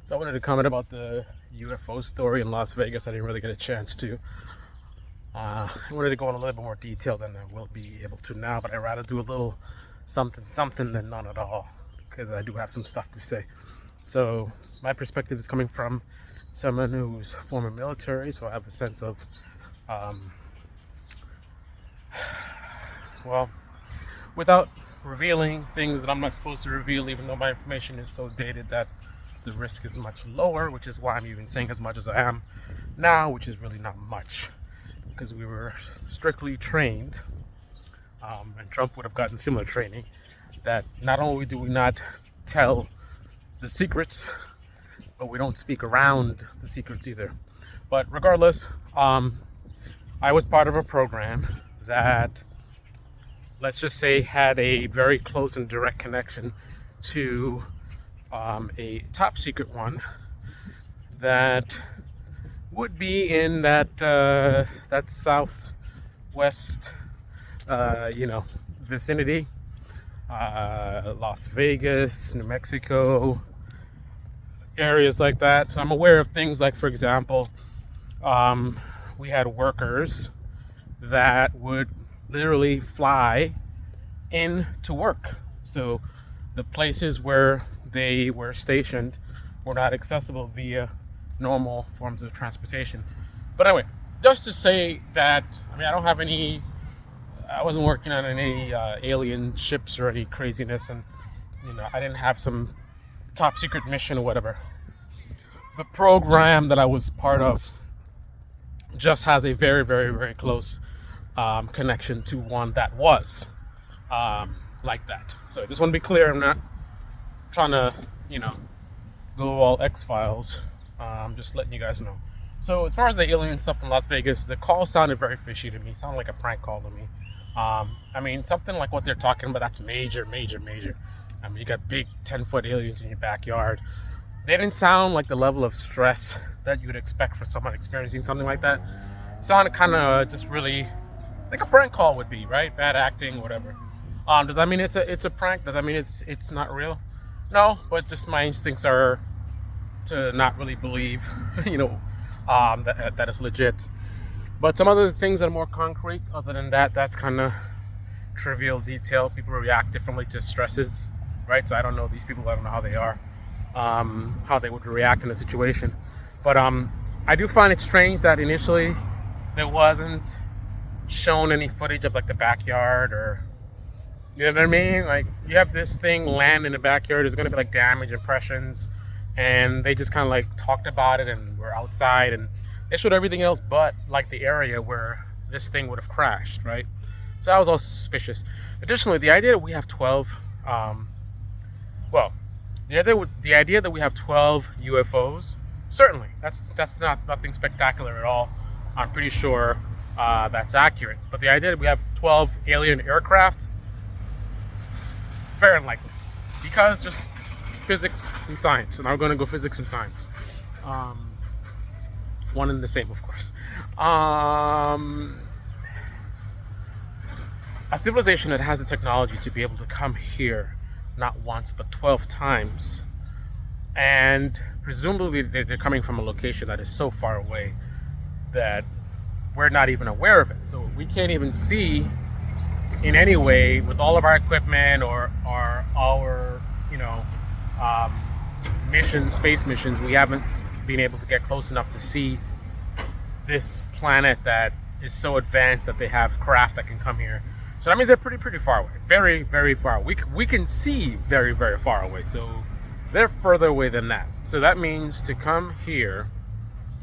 So I wanted to comment about the UFO story in Las Vegas. I didn't really get a chance to. I wanted to go in a little bit more detail than I will be able to now, but I'd rather do a little something than none at all because I do have some stuff to say. So my perspective is coming from someone who's former military, so I have a sense of, um, well, without revealing things that I'm not supposed to reveal, even though my information is so dated that the risk is much lower, which is why I'm even saying as much as I am now, which is really not much because we were strictly trained, and Trump would have gotten similar training, that not only do we not tell the secrets, but we don't speak around the secrets either. But regardless, I was part of a program that, let's just say, had a very close and direct connection to a top secret one that would be in that southwest, vicinity, Las Vegas, New Mexico, areas like that. So I'm aware of things like, for example, we had workers that would literally fly in to work. So the places where they were stationed were not accessible via normal forms of transportation. But anyway, just to say that, I wasn't working on any alien ships or any craziness, and I didn't have some top secret mission or whatever. The program that I was part of just has a very, very, very close connection to one that was like that. So I just want to be clear, I'm not trying to, go all X-Files. I'm just letting you guys know. So as far as the alien stuff in Las Vegas, the call sounded very fishy to me. It sounded like a prank call to me. Something like what they're talking about, that's major, major, major. You got big 10-foot aliens in your backyard. They didn't sound like the level of stress that you would expect for someone experiencing something like that. It sounded kind of just really like a prank call would be, right? Bad acting, whatever. Does that mean it's a prank? Does that mean it's not real? No, but just my instincts are to not really believe, that it's legit. But some other things that are more concrete, other than that, that's kind of trivial detail. People react differently to stresses, right? So I don't know these people. I don't know how they are, how they would react in a situation. But I do find it strange that initially there wasn't shown any footage of like the backyard, or you know what I mean? Like, you have this thing land in the backyard, there's gonna be like damage impressions, and they just kind of like talked about it, and we're outside, and they showed everything else but like the area where this thing would have crashed, right? So I was all suspicious. Additionally, the idea that we have 12, the idea that we have 12 UFOs, certainly that's not nothing spectacular at all. I'm pretty sure that's accurate. But the idea that we have 12 alien aircraft, very unlikely, because just physics and science, and I'm going to go physics and science. One and the same, of course. A civilization that has the technology to be able to come here not once but 12 times, and presumably they're coming from a location that is so far away that we're not even aware of it. So we can't even see in any way with all of our equipment or our missions, space missions. We haven't been able to get close enough to see this planet that is so advanced that they have craft that can come here. So that means they're pretty far away, very, very far. We can see very, very far away. So they're further away than that. So that means to come here,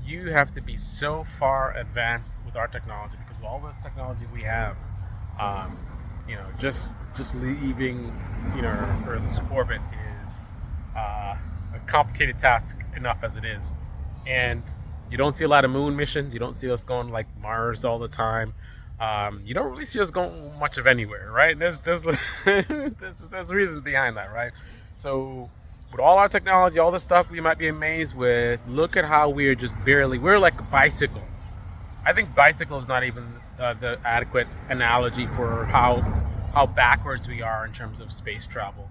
you have to be so far advanced with our technology, because with all the technology we have, just leaving, Earth's orbit is a complicated task enough as it is. And you don't see a lot of moon missions. You don't see us going like Mars all the time. You don't really see us going much of anywhere, right? There's reasons behind that, right? So with all our technology, all the stuff we might be amazed with, look at how we're like a bicycle. I think bicycle is not even the adequate analogy for how backwards we are in terms of space travel.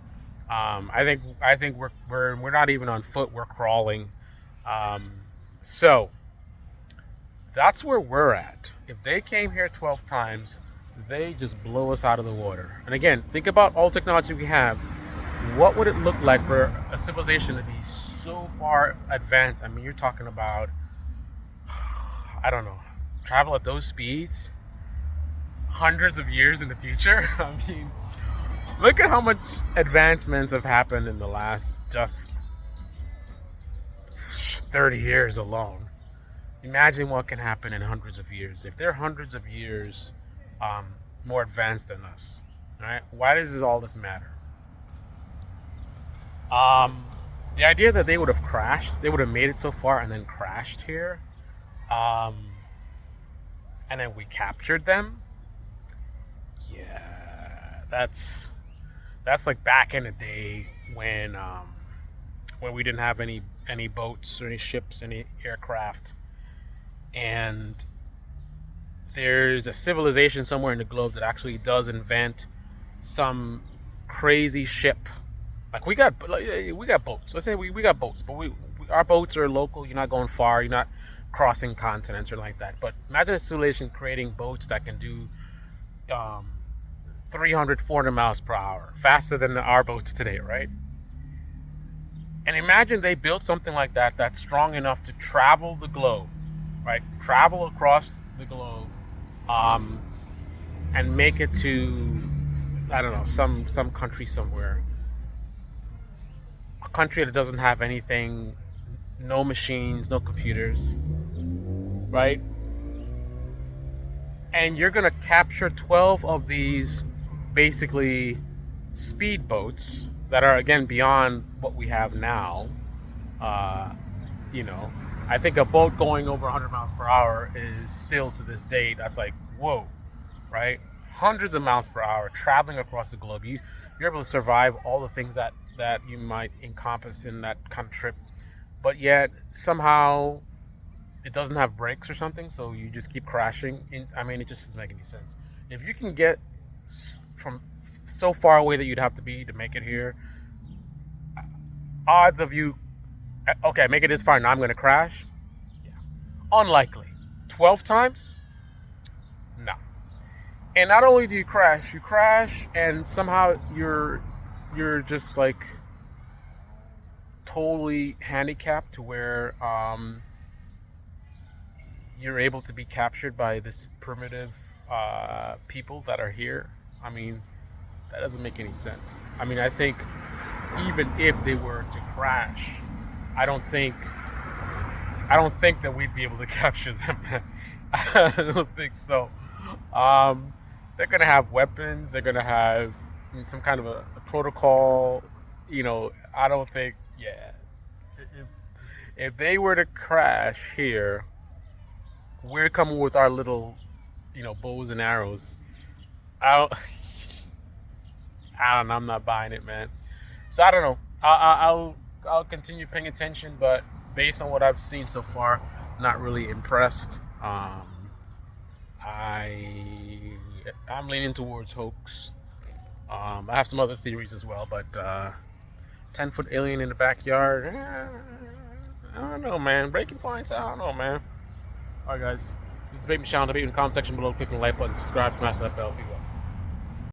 I think we're not even on foot. We're crawling. Um, so that's where we're at. If they came here 12 times, they just blow us out of the water. And again, think about all technology we have. What would it look like for a civilization to be so far advanced? I mean, you're talking about, I don't know, travel at those speeds, hundreds of years in the future. I mean, look at how much advancements have happened in the last just 30 years alone. Imagine what can happen in hundreds of years. If they're hundreds of years um, more advanced than us, right? Why does all this matter? Um, the idea that they would have crashed, they would have made it so far and then crashed here, um, and then we captured them. Yeah, that's like back in the day when we didn't have any boats or any ships, any aircraft, and there's a civilization somewhere in the globe that actually does invent some crazy ship. Like we got boats. Let's say we got boats, but our boats are local. You're not going far. You're not crossing continents or like that. But imagine a civilization creating boats that can do um, 300, 400 miles per hour, faster than our boats today, right? And imagine they built something like that that's strong enough to travel the globe, right? Travel across the globe, um, and make it to, I don't know, some country somewhere, a country that doesn't have anything, no machines, no computers, right? And you're gonna capture 12 of these basically speedboats that are again beyond what we have now. Uh, you know, I think a boat going over 100 miles per hour is still to this day, that's like whoa, right? Hundreds of miles per hour traveling across the globe. You're able to survive all the things that you might encompass in that kind of trip, but yet somehow it doesn't have brakes or something, so you just keep crashing. I mean, it just doesn't make any sense. If you can get from so far away that you'd have to be to make it here, odds of you, okay, make it this far, now I'm going to crash? Yeah. Unlikely. 12 times? No. And not only do you crash, and somehow you're just like totally handicapped to where you're able to be captured by this primitive people that are here. I mean, that doesn't make any sense. I mean, I think even if they were to crash, I don't think that we'd be able to capture them. I don't think so. They're gonna have weapons. They're gonna have some kind of a protocol. You know, I don't think. Yeah, if, if they were to crash here, we're coming with our little, bows and arrows. I don't, I don't know. I'm not buying it, man. So I don't know. I'll continue paying attention, but based on what I've seen so far, not really impressed. I'm leaning towards hoax. I have some other theories as well, but 10-foot alien in the backyard. I don't know, man. Breaking points. I don't know, man. All right, guys. This is Debate Me Sean. Debate in the comment section below. Click on the like button, subscribe, smash that bell.